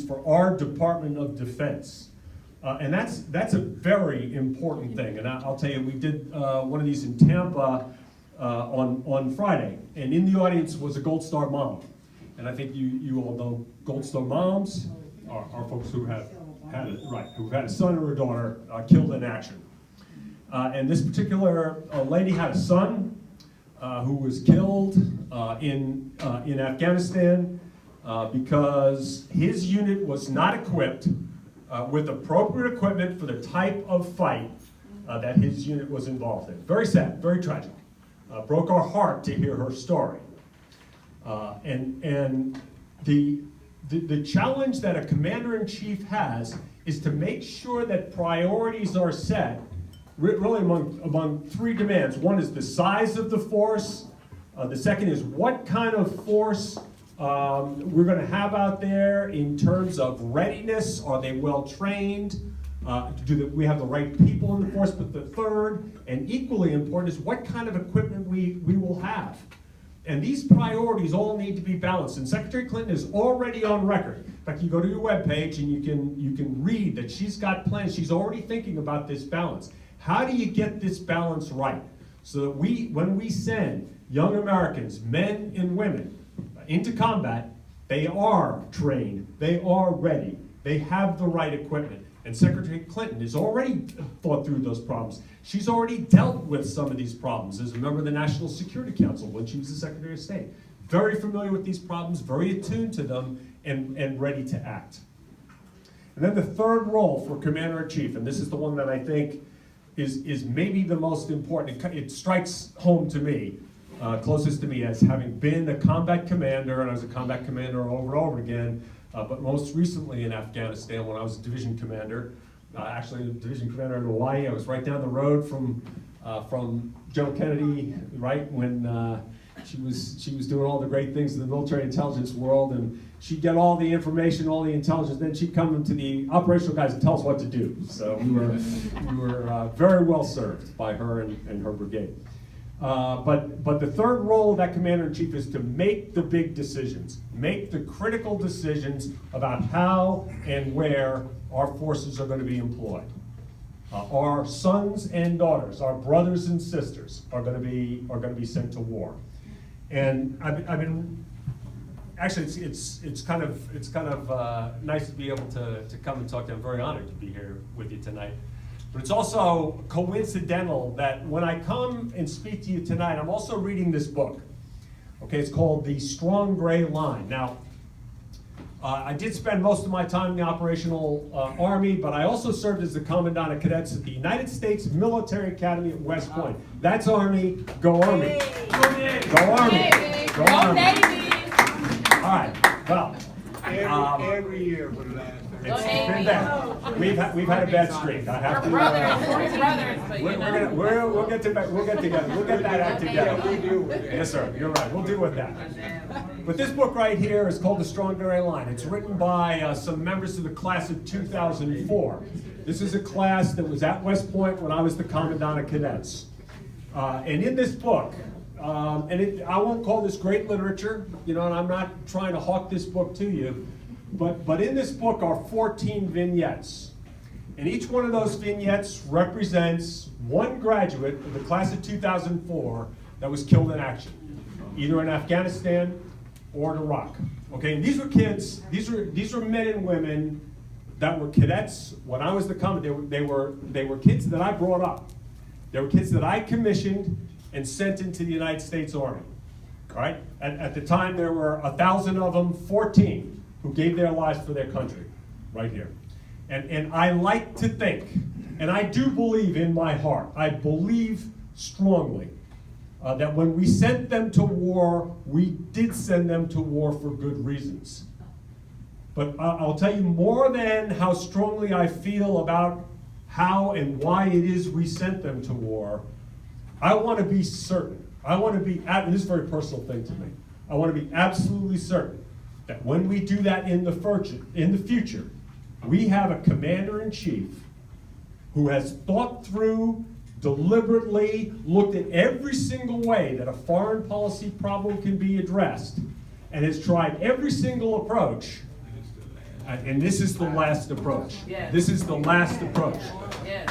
for our Department of Defense. And that's a very important thing. And I'll tell you, we did one of these in Tampa on Friday. And in the audience was a Gold Star mom. And I think you all know Gold Star moms are folks who have who've had a son or a daughter killed in action. And this particular lady had a son who was killed in Afghanistan because his unit was not equipped with appropriate equipment for the type of fight that his unit was involved in. Very sad, very tragic. Broke our heart to hear her story. And the challenge that a commander-in-chief has is to make sure that priorities are set really among three demands. One is the size of the force. The second is what kind of force we're going to have out there in terms of readiness. Are they well trained? Do we have the right people in the force? But the third, and equally important, is what kind of equipment we will have. And these priorities all need to be balanced. And Secretary Clinton is already on record. In fact, you go to your webpage and you can read that she's got plans. She's already thinking about this balance. How do you get this balance right? So that when we send young Americans, men and women, into combat, they are trained, they are ready, they have the right equipment. And Secretary Clinton has already thought through those problems. She's already dealt with some of these problems as a member of the National Security Council when she was the Secretary of State. Very familiar with these problems, very attuned to them, and ready to act. And then the third role for Commander-in-Chief, and this is the one that I think is maybe the most important. It strikes home to me, closest to me, as having been a combat commander, and I was a combat commander over and over again, but most recently in Afghanistan when I was a division commander, actually a division commander in Hawaii. I was right down the road from General Kennedy, right when she was doing all the great things in the military intelligence world, and she'd get all the information, all the intelligence, then she'd come to the operational guys and tell us what to do. So we were very well served by her and her brigade. But the third role of that commander-in-chief is to make the big decisions, make the critical decisions about how and where our forces are going to be employed. Our sons and daughters, our brothers and sisters are going to be sent to war. And I've been actually it's kind of nice to be able to come and talk to you. I'm very honored to be here with you tonight. But it's also coincidental that when I come and speak to you tonight, I'm also reading this book. Okay, it's called The Strong Gray Line. Now, I did spend most of my time in the operational Army, but I also served as the Commandant of Cadets at the United States Military Academy at West Point. That's Army. Go Army. Go Army. Go Army. All right. Well, every year for the last 30 it's been bad. We've had a bad streak. I have to. We'll get together. We'll get that act together. Yes, sir. You're right. We'll deal with that. But this book right here is called The Strong Gray Line. It's written by some members of the class of 2004. This is a class that was at West Point when I was the Commandant of Cadets. And in this book, I won't call this great literature, and I'm not trying to hawk this book to you, but in this book are 14 vignettes. And each one of those vignettes represents one graduate of the class of 2004 that was killed in action, either in Afghanistan or in Iraq. Okay, and these were kids, these were men and women that were cadets when I was the commandant. They were kids that I brought up. They were kids that I commissioned and sent into the United States Army. All right? At the time, there were 1,000 of them, 14 who gave their lives for their country, right here. And I like to think, and I do believe in my heart, I believe strongly that when we sent them to war, we did send them to war for good reasons. But I'll tell you, more than how strongly I feel about how and why it is we sent them to war, I want to be certain. I want to be, and this is a very personal thing to me, I want to be absolutely certain that when we do that in the future, we have a commander-in-chief who has thought through, deliberately looked at every single way that a foreign policy problem can be addressed, and has tried every single approach And this is the last approach. Yes. This is the last approach. Yes.